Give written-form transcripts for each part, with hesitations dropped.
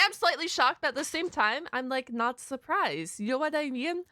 am slightly shocked, but at the same time, I'm like not surprised. You know what I mean?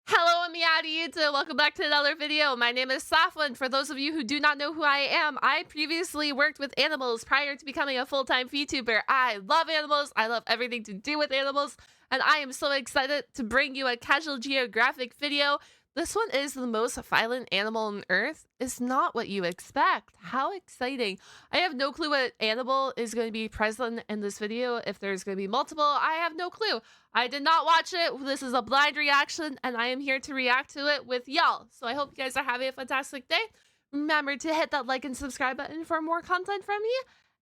Hello, Miati, welcome back to another video. My name is Saphwyn. For those of you who do not know who I am, I previously worked with animals prior to becoming a full-time VTuber. I love animals. I love everything to do with animals, and I am so excited to bring you a casual geographic video. This one is the most violent animal on Earth. It's not what you expect. How exciting. I have no clue what animal is going to be present in this video. If there's going to be multiple, I have no clue. I did not watch it. This is a blind reaction, and I am here to react to it with y'all. So I hope you guys are having a fantastic day. Remember to hit that like and subscribe button for more content from me.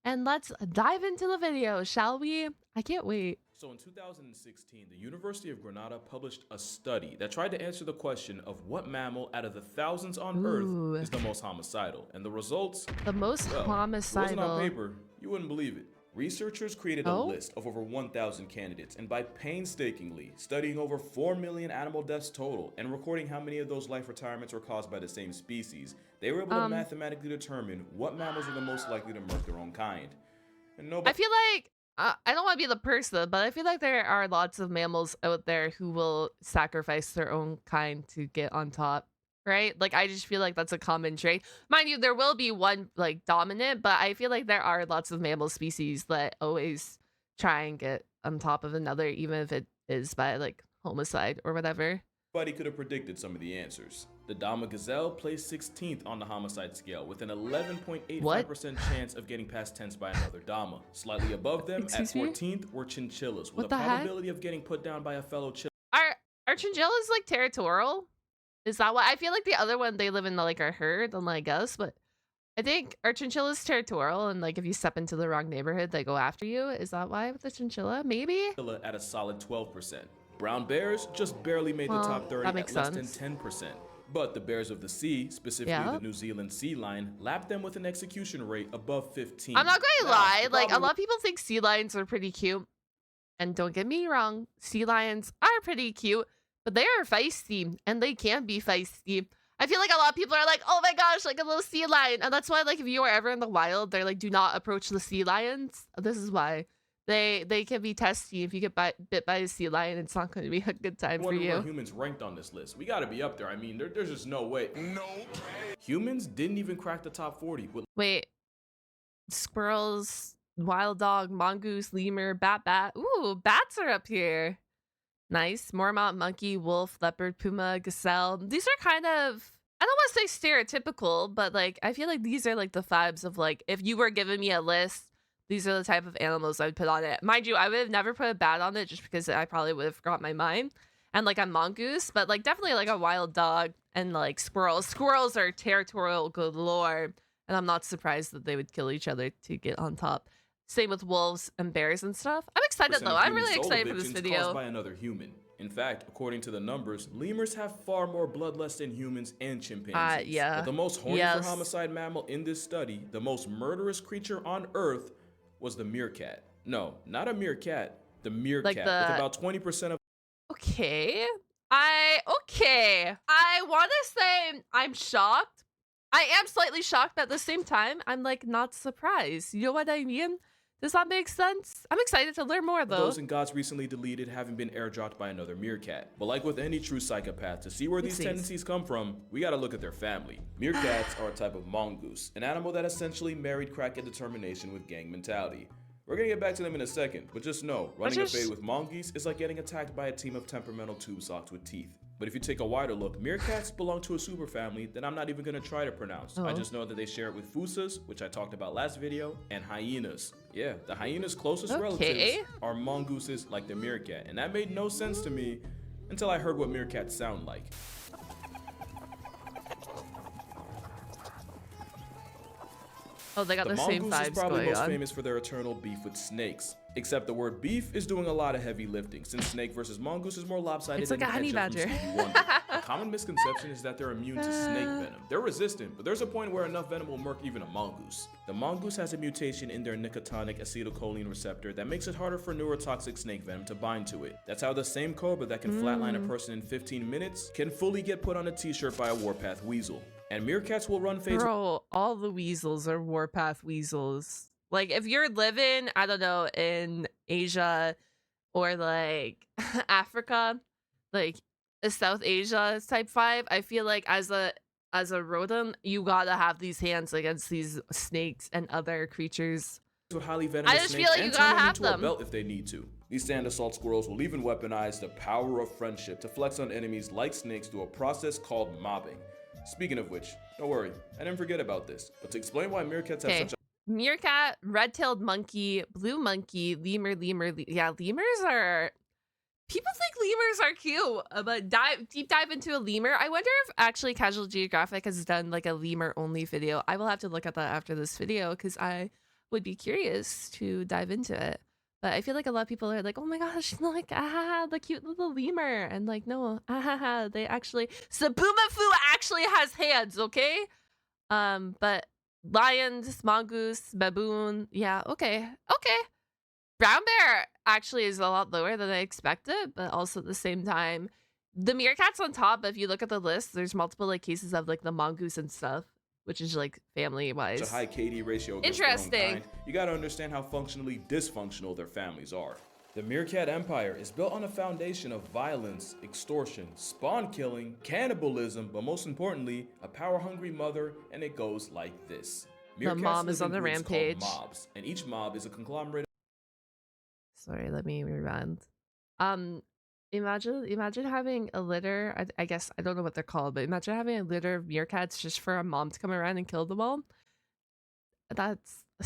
And let's dive into the video, shall we? I can't wait. So in 2016, the University of Granada published a study that tried to answer the question of what mammal out of the thousands on Earth is the most homicidal. And the results? The most homicidal. It wasn't on paper. You wouldn't believe it. Researchers created a list of over 1,000 candidates, and by painstakingly studying over 4 million animal deaths total and recording how many of those life retirements were caused by the same species, they were able to mathematically determine what mammals are the most likely to murder their own kind. And nobody— I feel like I don't want to be the person, but I feel like there are lots of mammals out there who will sacrifice their own kind to get on top, right? Like, I just feel like that's a common trait. Mind you, there will be one, like, dominant, but I feel like there are lots of mammal species that always try and get on top of another, even if it is by, like, homicide or whatever. Nobody could have predicted some of the answers. The Dama gazelle placed 16th on the homicide scale with an 11.85% chance of getting past tense by another Dama. Slightly above them at 14th were chinchillas with a probability of getting put down by a fellow Are chinchillas like territorial? Is that why? I feel like the other one, they live in like a herd, I guess, but I think are chinchillas territorial, and like if you step into the wrong neighborhood, they go after you? Is that why with the chinchilla? Maybe? At a solid 12%. Brown bears just barely made the top 30 at less than 10%. But the bears of the sea, specifically the New Zealand sea lion, lapped them with an execution rate above 15. I'm not going to lie, like a lot of people think sea lions are pretty cute. And don't get me wrong, sea lions are pretty cute, but they are feisty, and they can be feisty. I feel like a lot of people are like, oh my gosh, like a little sea lion. And that's why, like, if you are ever in the wild, they're like, do not approach the sea lions. This is why. They can be testy. If you get bit by a sea lion, it's not going to be a good time for you. Where humans ranked on this list. We got to be up there. I mean, there's just no way. No. Humans didn't even crack the top 40. Wait. Squirrels, wild dog, mongoose, lemur, bat. Ooh, bats are up here. Nice. Mormont, monkey, wolf, leopard, puma, gazelle. These are kind of, I don't want to say stereotypical, but like I feel like these are like the vibes of like if you were giving me a list, these are the type of animals I would put on it. Mind you, I would have never put a bat on it just because I probably would have forgot my mind. And like a mongoose, but like definitely like a wild dog and like squirrels. Squirrels are territorial galore, and I'm not surprised that they would kill each other to get on top. Same with wolves and bears and stuff. I'm excited though. I'm really excited for this video. Caused by another human. In fact, according to the numbers, lemurs have far more bloodlust than humans and chimpanzees. But the most horny for homicide mammal in this study, the most murderous creature on Earth, was the meerkat. No, not a meerkat. The meerkat, like with about 20% of. Okay. I want to say I'm shocked. I am slightly shocked, but at the same time, I'm like not surprised. You know what I mean? Does that make sense? I'm excited to learn more, though. Those in God's recently deleted having been airdropped by another meerkat. But like with any true psychopath, to see where these tendencies come from, we gotta look at their family. Meerkats are a type of mongoose, an animal that essentially married crackhead determination with gang mentality. We're gonna get back to them in a second, but just know, running a fade with mongoose is like getting attacked by a team of temperamental tube socks with teeth. But if you take a wider look, meerkats belong to a superfamily that I'm not even gonna try to pronounce. I just know that they share it with fusas, which I talked about last video, and hyenas. Yeah, the hyenas' closest relatives are mongooses like the meerkat, and that made no sense to me until I heard what meerkats sound like. Oh, they got the same vibes going on. The mongoose is probably most famous for their eternal beef with snakes. Except the word beef is doing a lot of heavy lifting, since snake versus mongoose is more lopsided. It's like a honey badger. A common misconception is that they're immune to snake venom. They're resistant, but there's a point where enough venom will murk even a mongoose. The mongoose has a mutation in their nicotinic acetylcholine receptor that makes it harder for neurotoxic snake venom to bind to it. That's how the same cobra that can flatline a person in 15 minutes can fully get put on a t-shirt by a warpath weasel. And meerkats will run phase. Bro, all the weasels are warpath weasels. Like if you're living, I don't know, in Asia or like Africa, like a South Asia type vibe, I feel like as a rodent, you gotta have these hands against these snakes and other creatures. With highly I venomous just feel snakes like you and turn gotta them have into a them. belt if they need to. These sand assault squirrels will even weaponize the power of friendship to flex on enemies like snakes through a process called mobbing. Speaking of which, don't worry, I didn't forget about this, but to explain why meerkats have such a Meerkat, red-tailed monkey, blue monkey, lemur, yeah, lemurs are... People think lemurs are cute, but deep dive into a lemur. I wonder if actually Casual Geographic has done like a lemur only video. I will have to look at that after this video because I would be curious to dive into it. But I feel like a lot of people are like, oh my gosh, like, the cute little lemur. And like, no, they actually... Sabumafu actually has hands, okay? But lions, mongoose, baboon, yeah, okay. Brown bear actually is a lot lower than I expected, but also at the same time, the meerkat's on top. But if you look at the list, there's multiple like cases of like the mongoose and stuff, which is like family wise. high KD ratio against their own kind, you gotta understand how functionally dysfunctional their families are. The meerkat empire is built on a foundation of violence, extortion, spawn killing, cannibalism, but most importantly, a power-hungry mother, and it goes like this. The mom is on the rampage. Mobs, and each mob is a conglomerate. Sorry, let me rewind. Imagine having a litter. I guess I don't know what they're called, but imagine having a litter of meerkats just for a mom to come around and kill them all. That's a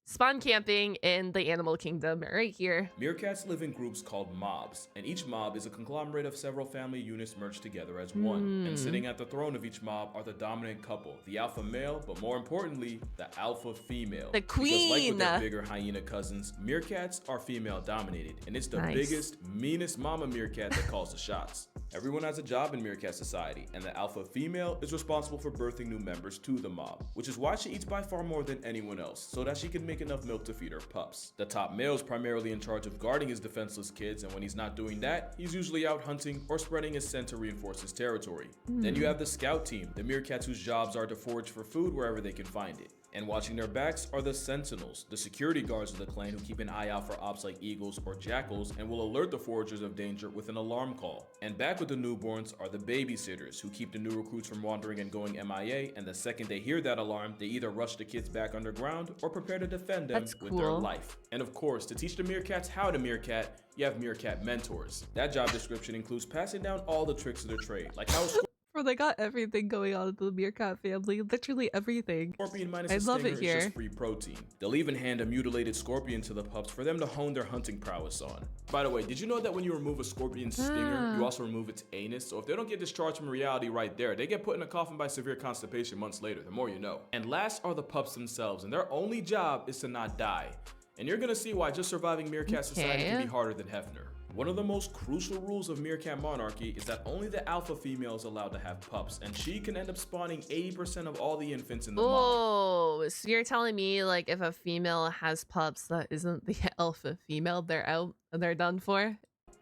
spawn camping in the animal kingdom right here. Meerkats live in groups called mobs, and each mob is a conglomerate of several family units merged together as one. And sitting at the throne of each mob are the dominant couple, the alpha male, but more importantly, the alpha female. The queen! Because like with their bigger hyena cousins, meerkats are female dominated, and it's the biggest, meanest mama meerkat that calls the shots. Everyone has a job in meerkat society, and the alpha female is responsible for birthing new members to the mob, which is why she eats by far more than anyone else, so that she can make enough milk to feed her pups. The top male is primarily in charge of guarding his defenseless kids, and when he's not doing that, he's usually out hunting or spreading his scent to reinforce his territory. Then you have the scout team, the meerkats whose jobs are to forage for food wherever they can find it. And watching their backs are the sentinels, the security guards of the clan who keep an eye out for ops like eagles or jackals and will alert the foragers of danger with an alarm call. And back with the newborns are the babysitters who keep the new recruits from wandering and going MIA, and the second they hear that alarm, they either rush the kids back underground or prepare to defend them with their life. And of course, to teach the meerkats how to meerkat, you have meerkat mentors. That job description includes passing down all the tricks of the trade, like how Bro, they got everything going on in the meerkat family. Literally everything. Scorpion minus a stinger is just free protein. They'll even hand a mutilated scorpion to the pups for them to hone their hunting prowess on. By the way, did you know that when you remove a scorpion's stinger, you also remove its anus? So if they don't get discharged from reality right there, they get put in a coffin by severe constipation months later. The more you know. And last are the pups themselves, and their only job is to not die. And you're gonna see why just surviving meerkat society can be harder than Hefner. One of the most crucial rules of meerkat monarchy is that only the alpha female is allowed to have pups, and she can end up spawning 80% of all the infants in the mob. Oh, so you're telling me like if a female has pups that isn't the alpha female, they're out, they're done for?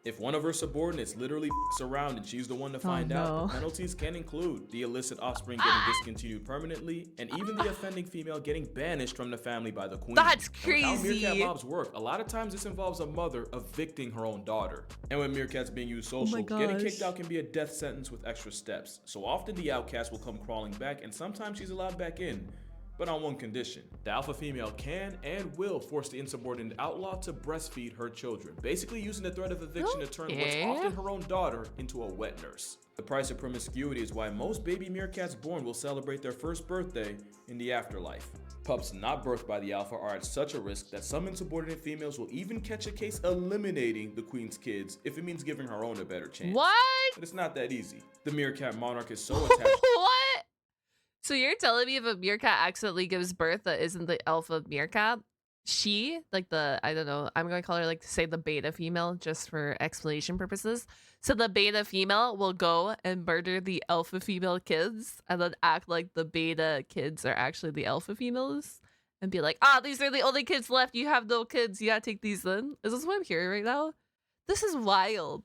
If one of her subordinates literally f***s around and she's the one to find out, the penalties can include the illicit offspring getting discontinued permanently, and even the offending female getting banished from the family by the queen. That's crazy. How meerkat mobs work, a lot of times this involves a mother evicting her own daughter. And when meerkats being used social, getting kicked out can be a death sentence with extra steps. So often the outcast will come crawling back, and sometimes she's allowed back in. But on one condition. The alpha female can and will force the insubordinate outlaw to breastfeed her children, basically using the threat of eviction to turn what's often her own daughter into a wet nurse. The price of promiscuity is why most baby meerkats born will celebrate their first birthday in the afterlife. Pups not birthed by the alpha are at such a risk that some insubordinate females will even catch a case eliminating the queen's kids if it means giving her own a better chance. What? But it's not that easy. The meerkat monarch is so attached. What? So you're telling me if a meerkat accidentally gives birth that isn't the alpha meerkat, she, like the, I don't know, I'm going to call her like, say the beta female just for explanation purposes. So the beta female will go and murder the alpha female kids and then act like the beta kids are actually the alpha females and be like, these are the only kids left. You have no kids. You gotta take these in. Is this what I'm hearing right now? This is wild.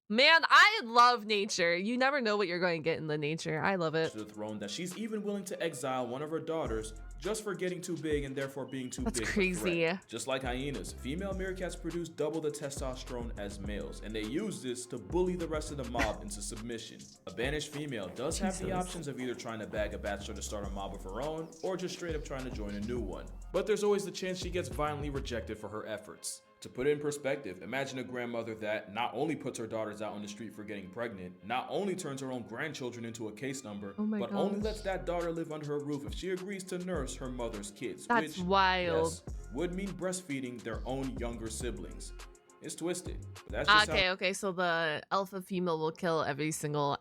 Man, I love nature. You never know what you're going to get in the nature. I love it. To the throne that she's even willing to exile one of her daughters just for getting too big and therefore being too That's big crazy. a threat. Just like hyenas, female meerkats produce double the testosterone as males, and they use this to bully the rest of the mob into submission. A banished female does have the options of either trying to bag a bachelor to start a mob of her own, or just straight up trying to join a new one. But there's always the chance she gets violently rejected for her efforts. To put it in perspective, imagine a grandmother that not only puts her daughters out on the street for getting pregnant, not only turns her own grandchildren into a case number, but only lets that daughter live under her roof if she agrees to nurse her mother's kids. That's which, wild. Yes, would mean breastfeeding their own younger siblings. It's twisted, but that's just Okay, so the alpha female will kill every single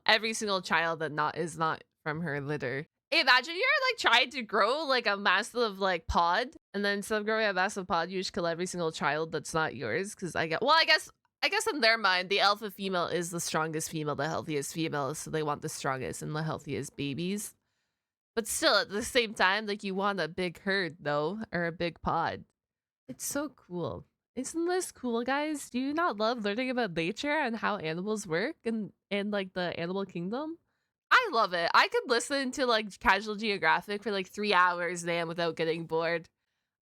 child that is not from her litter. Hey, imagine you're like trying to grow like a massive like pod, and then instead of growing a massive pod, you just kill every single child that's not yours. Because I guess in their mind, the alpha female is the strongest female, the healthiest female, so they want the strongest and the healthiest babies. But still, at the same time, like you want a big herd though, or a big pod. It's so cool. Isn't this cool, guys? Do you not love learning about nature and how animals work and like the animal kingdom? I love it. I could listen to like Casual Geographic for like 3 hours, man, without getting bored.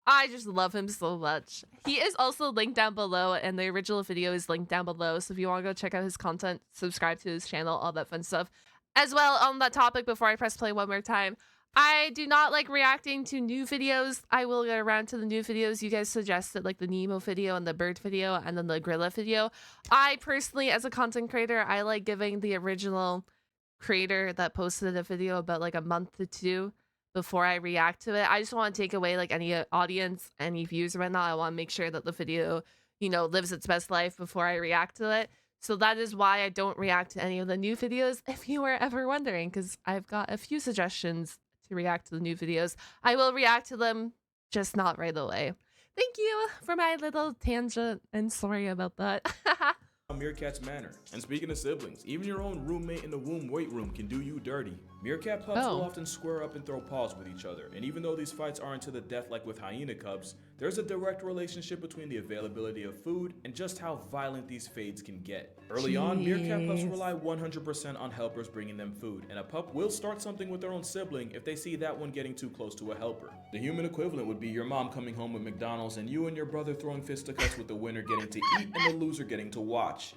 I just love him so much. He is also linked down below, and the original video is linked down below. So if you want to go check out his content, subscribe to his channel, all that fun stuff. As well, on that topic, before I press play one more time, I do not like reacting to new videos. I will get around to the new videos you guys suggested, like the Nemo video and the bird video and then the gorilla video. I personally, as a content creator, I like giving the original creator that posted a video about like a month to 2 before I react to it. I just want to take away like any audience, any views or whatnot. I want to make sure that the video, you know, lives its best life before I react to it. So that is why I don't react to any of the new videos, if you were ever wondering, because I've got a few suggestions to react to the new videos. I will react to them, just not right away. Thank you for my little tangent, and sorry about that. meerkats manner. And speaking of siblings, even your own roommate in the womb weight room can do you dirty. Meerkat pups will often square up and throw paws with each other, and even though these fights aren't to the death like with hyena cubs, there's a direct relationship between the availability of food and just how violent these fades can get. Early on, meerkat pups rely 100% on helpers bringing them food, and a pup will start something with their own sibling if they see that one getting too close to a helper. The human equivalent would be your mom coming home with McDonald's and you and your brother throwing fisticuffs with the winner getting to eat and the loser getting to watch.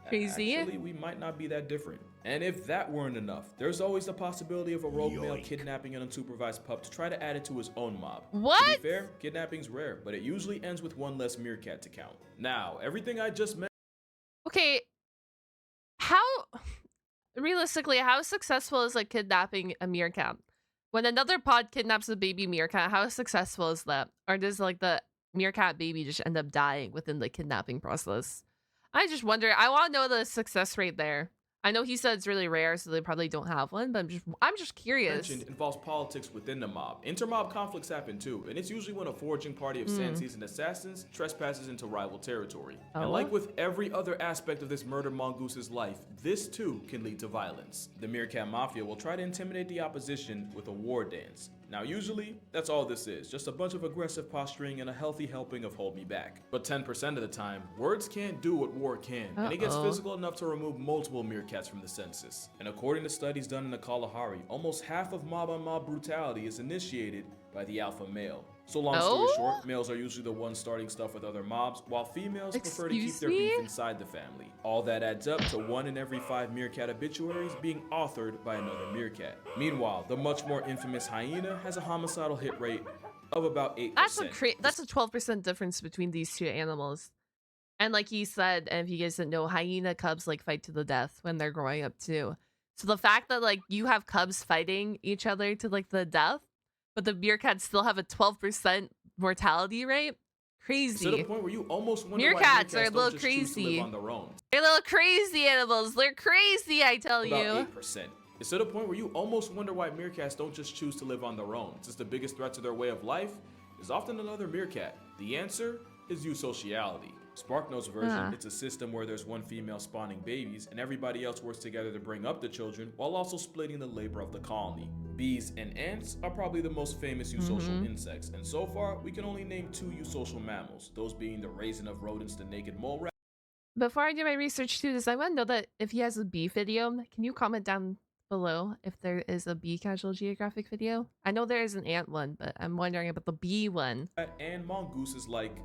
Crazy. Actually, we might not be that different. And if that weren't enough, there's always the possibility of a rogue male kidnapping an unsupervised pup to try to add it to his own mob. What? To be fair, kidnapping's rare, but it usually ends with one less meerkat to count. Now, everything I just mentioned. Okay, realistically, how successful is like kidnapping a meerkat? When another pod kidnaps a baby meerkat, how successful is that? Or does like the meerkat baby just end up dying within the kidnapping process? I just wonder. I want to know the success rate there. I know he said it's really rare, so they probably don't have one, but I'm just curious. Involves politics within the mob. Inter-mob conflicts happen too, and it's usually when a foraging party of sand-seasoned assassins trespasses into rival territory. And like with every other aspect of this murder mongoose's life, this too can lead to violence. The meerkat mafia will try to intimidate the opposition with a war dance. Now usually, that's all this is, just a bunch of aggressive posturing and a healthy helping of hold me back. But 10% of the time, words can't do what war can, and it gets physical enough to remove multiple meerkats from the census. And according to studies done in the Kalahari, almost half of mob-on-mob brutality is initiated by the alpha male. So long story short, males are usually the ones starting stuff with other mobs, while females prefer to keep their beef inside the family. All that adds up to 1 in every 5 meerkat obituaries being authored by another meerkat. Meanwhile, the much more infamous hyena has a homicidal hit rate of about 8%. That's a 12% difference between these two animals. And like he said, and if you guys didn't know, hyena cubs like fight to the death when they're growing up too. So the fact that like you have cubs fighting each other to like the death, but the meerkats still have a 12% mortality rate. Crazy. To the point where you almost wonder meerkats why are a little crazy. On their own. They're little crazy animals. They're crazy, I tell you. About 8%. It's to the point where you almost wonder why meerkats don't just choose to live on their own, since the biggest threat to their way of life is often another meerkat. The answer is eusociality. SparkNote's version, it's a system where there's one female spawning babies and everybody else works together to bring up the children while also splitting the labor of the colony. Bees and ants are probably the most famous eusocial insects, and so far we can only name 2 eusocial mammals, those being the raisin of rodents, the naked mole rat. Before I do my research too, does anyone know that if he has a bee video, can you comment down below if there is a bee casual geographic video. I know there is an ant one, but I'm wondering about the bee one. And mongooses like,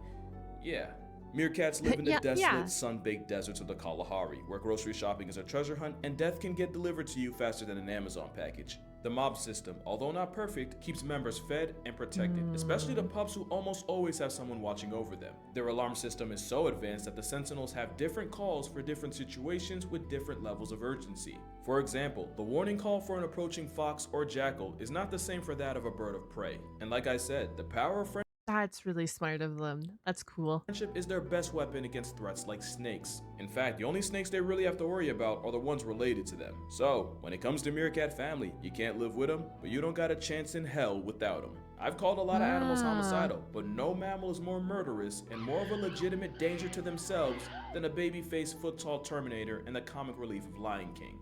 yeah. Meerkats live in the Yeah, desolate, yeah. sun-baked deserts of the Kalahari, where grocery shopping is a treasure hunt and death can get delivered to you faster than an Amazon package. The mob system, although not perfect, keeps members fed and protected, especially the pups who almost always have someone watching over them. Their alarm system is so advanced that the sentinels have different calls for different situations with different levels of urgency. For example, the warning call for an approaching fox or jackal is not the same for that of a bird of prey. And like I said, the power of That's really smart of them. That's cool. friendship is their best weapon against threats like snakes. In fact, the only snakes they really have to worry about are the ones related to them. So, when it comes to meerkat family, you can't live with them, but you don't got a chance in hell without them. I've called a lot of animals homicidal, but no mammal is more murderous and more of a legitimate danger to themselves than a baby-faced foot-tall Terminator and the comic relief of Lion King.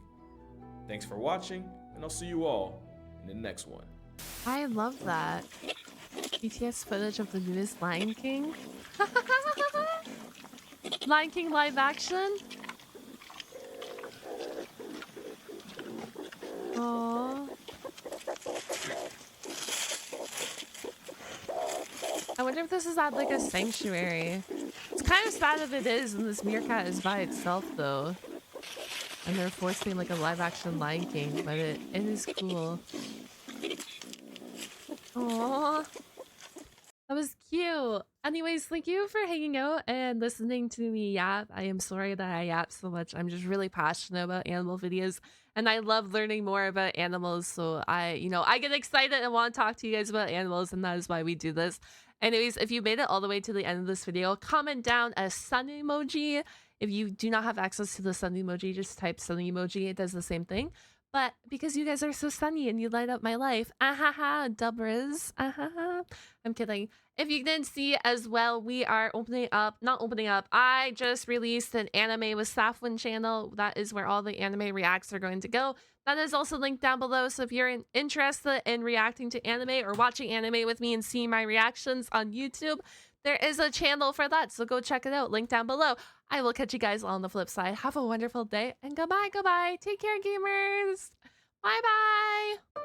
Thanks for watching, and I'll see you all in the next one. I love that. BTS footage of the newest Lion King. Lion King live action. Aww. I wonder if this is at like a sanctuary. It's kind of sad that it is, and this meerkat is by itself though. And they're forcing like a live action Lion King, but it is cool. Aww. That was cute. Anyways, thank you for hanging out and listening to me yap. I am sorry that I yap so much. I'm just really passionate about animal videos and I love learning more about animals. So I get excited and want to talk to you guys about animals, and that is why we do this. Anyways, if you made it all the way to the end of this video, comment down a sun emoji. If you do not have access to the sun emoji, just type sun emoji. It does the same thing. But because you guys are so sunny and you light up my life, ahaha, dubbers, ahaha. I'm kidding. If you didn't see as well, we are not opening up. I just released an anime with Saphwyn channel. That is where all the anime reacts are going to go. That is also linked down below. So if you're interested in reacting to anime or watching anime with me and seeing my reactions on YouTube, there is a channel for that. So go check it out. Link down below. I will catch you guys on the flip side. Have a wonderful day and goodbye. Take care, gamers. Bye bye.